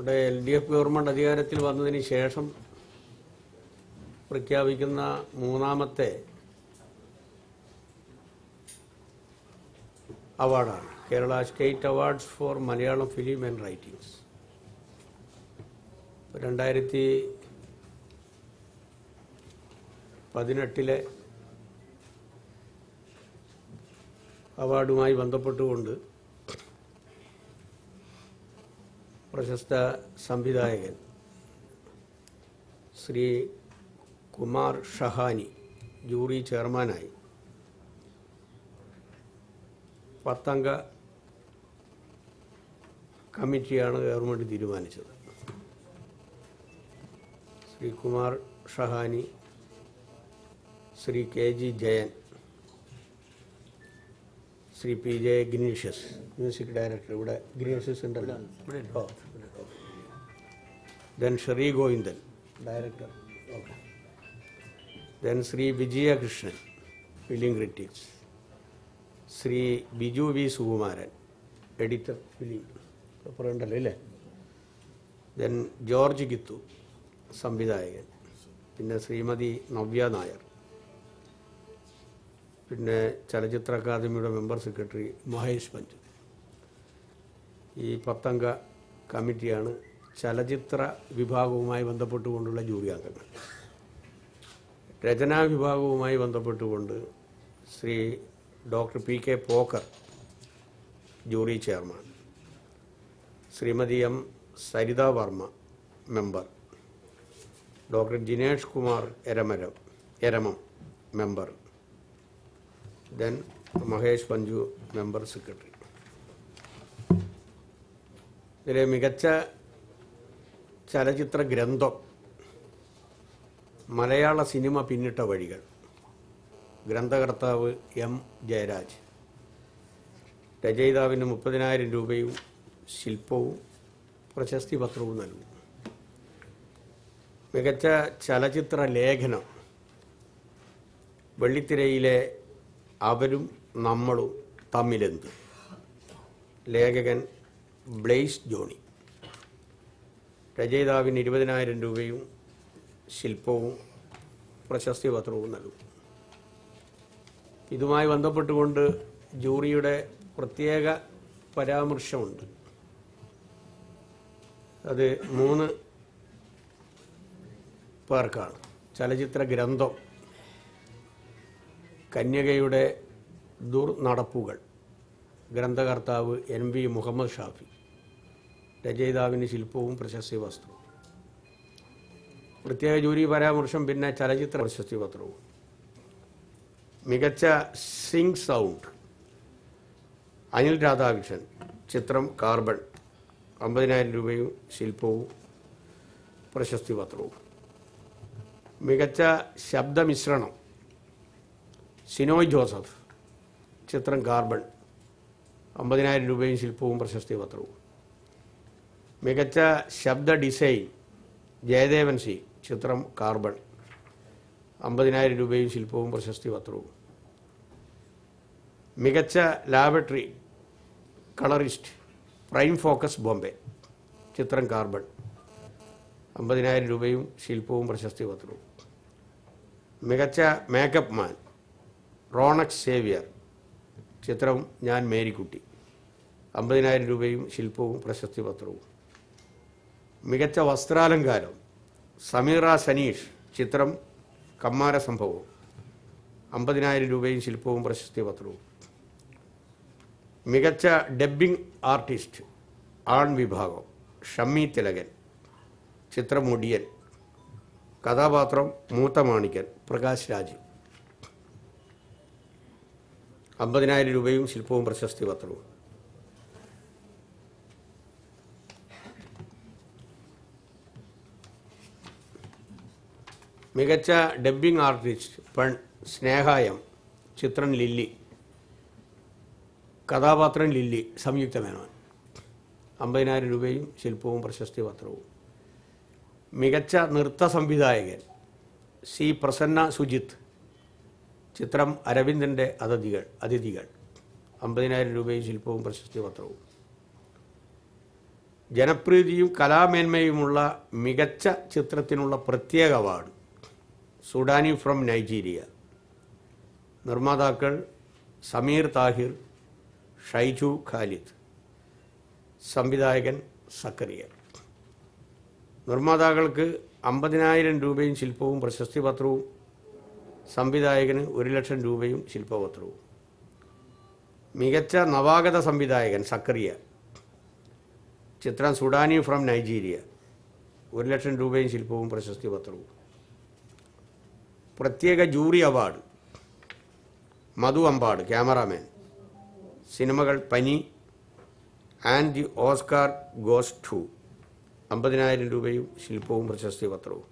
നമ്മുടെ LDF government അധികാരത്തിൽ വന്നതിന് ശേഷം പ്രഖ്യാപിക്കുന്ന മൂന്നാമത്തെ അവാർഡാണ് Kerala state awards for Malayalam film and writings. 2018 അവാർഡുമായി ബന്ധപ്പെട്ടുകൊണ്ട് പ്രശസ്ത സംവിധായകൻ ശ്രീ കുമാർ ഷഹാനി ജൂറി ചെയർമാനായി 10 അംഗ കമ്മിറ്റിയാണ് ഗവൺമെൻറ് തീരുമാനിച്ചത്. Shri Kumar Shahani, Shri KG Jayan, Shri PJ Ignatius, music director. ഇവിടെ ഗ്നീഷ്യസ് ഉണ്ടല്ലോ. Then Shri Govindan, director. Okay. Then Shri Vijayakrishnan, film critics. Shri Biju V Sukumaran, editor film, ഉണ്ടല്ലോ അല്ലേ. ദെൻ ജോർജ് ഗിത്തു, സംവിധായകൻ. പിന്നെ ശ്രീമതി നവ്യ നായർ. പിന്നെ ചലച്ചിത്ര അക്കാദമിയുടെ മെമ്പർ സെക്രട്ടറി മഹേഷ് പഞ്ചു. ഈ 10 അംഗ കമ്മിറ്റിയാണ് ചലച്ചിത്ര വിഭാഗവുമായി ബന്ധപ്പെട്ടുകൊണ്ടുള്ള ജൂറി അംഗങ്ങൾ. രചനാ വിഭാഗവുമായി ബന്ധപ്പെട്ടുകൊണ്ട് Shri doctor PK Pokker, jury chairman. Shrimati M Saritha Varma, member. Doctor Jinesh Kumar Eramam, member. Then Mahesh Panchu, member secretary. ഇതിലെ മികച്ച ചലച്ചിത്ര ഗ്രന്ഥം മലയാള സിനിമ പിന്നിട്ട വഴികൾ. ഗ്രന്ഥകർത്താവ് M ജയരാജ്. രചയിതാവിന് 30,000 രൂപയും ശില്പവും പ്രശസ്തി പത്രവും നൽകും. മികച്ച ചലച്ചിത്ര ലേഖനം വെള്ളിത്തിരയിലെ അവരും നമ്മളും തമ്മിലെന്ത്. ലേഖകൻ ബ്ലെയ്സ് ജോണി. രചയിതാവിന് 20,000 രൂപയും ശില്പവും പ്രശസ്തി പത്രവും നൽകും. ഇതുമായി ബന്ധപ്പെട്ടുകൊണ്ട് ജൂറിയുടെ പ്രത്യേക പരാമർശമുണ്ട്. അത് 3 പേർക്കാണ്. ചലച്ചിത്ര ഗ്രന്ഥം കന്യകയുടെ ദുർനടപ്പുകൾ. ഗ്രന്ഥകർത്താവ് NV മുഹമ്മദ് ഷാഫി. രചയിതാവിന് ശില്പവും പ്രശസ്തി വസ്ത്രവും. പ്രത്യേക ജൂറി പരാമർശം പിന്നെ ചലച്ചിത്ര പ്രശസ്തി പത്രവും. മികച്ച സിംഗ് സൗണ്ട് അനിൽ രാധാകൃഷ്ണൻ. ചിത്രം കാർബൺ. 50,000 രൂപയും ശില്പവും പ്രശസ്തി പത്രവും. മികച്ച ശബ്ദമിശ്രണം സിനോയ് ജോസഫ്. ചിത്രം കാർബൺ. 50,000 രൂപയും ശില്പവും പ്രശസ്തി പത്രവും. മികച്ച ശബ്ദ ഡിസൈൻ ജയദേവൻ C. ചിത്രം കാർബൺ. 50,000 രൂപയും ശില്പവും പ്രശസ്തി പത്രവും. മികച്ച laboratory colourist prime focus Bombay. ചിത്രം കാർബൺ. 50,000 രൂപയും ശില്പവും പ്രശസ്തി പത്രവും. മികച്ച മേക്കപ്പ് മാൻ റോണക്സ് സേവ്യർ. ചിത്രം ഞാൻ മേരിക്കുട്ടി. 50,000 രൂപയും ശില്പവും പ്രശസ്തി പത്രവും. മികച്ച വസ്ത്രാലങ്കാരം സമീറ സനീഷ്. ചിത്രം കമ്മാര സംഭവം. 50,000 രൂപയും ശില്പവും പ്രശസ്തി പത്രവും. മികച്ച ഡബ്ബിംഗ് ആർട്ടിസ്റ്റ് ആൺ വിഭാഗം ഷമ്മി തിലകൻ. ചിത്രം മുടിയൻ. കഥാപാത്രം മൂത്ത മാണിക്കൻ പ്രകാശ് രാജ്. 50,000 രൂപയും ശില്പവും പ്രശസ്തി പത്രവും. മികച്ച ഡബ്ബിംഗ് ആർട്ടിസ്റ്റ് പെൺ സ്നേഹായം. ചിത്രം ലില്ലി. കഥാപാത്രം ലില്ലി സംയുക്ത മേനോൻ. 50,000 രൂപയും ശില്പവും പ്രശസ്തി പത്രവും. മികച്ച നൃത്ത സംവിധായകൻ C. പ്രസന്ന സുജിത്ത്. ചിത്രം അരവിന്ദൻ്റെ അതിഥികൾ. 50,000 രൂപയും ശില്പവും പ്രശസ്തി പത്രവും. ജനപ്രീതിയും കലാമേന്മയുമുള്ള മികച്ച ചിത്രത്തിനുള്ള പ്രത്യേക അവാർഡ് സുഡാനി ഫ്രം നൈജീരിയ. നിർമ്മാതാക്കൾ സമീർ താഹിർ, ഷൈജു ഖാലിദ്. സംവിധായകൻ സക്കറിയ. നിർമ്മാതാക്കൾക്ക് 50,000 രൂപയും ശില്പവും പ്രശസ്തി പത്രവും, സംവിധായകന് 1,00,000 രൂപയും ശില്പപത്രവും. മികച്ച നവാഗത സംവിധായകൻ സക്കറിയ. ചിത്രം സുഡാനി ഫ്രം നൈജീരിയ. 1,00,000 രൂപയും ശില്പവും പ്രശസ്തി പത്രവും. പ്രത്യേക jury award Madhu Ambat, cameraman. സിനിമകൾ Pani and the Oscar goes to. 50,000 രൂപയും ശില്പവും പ്രശസ്തി പത്രവും.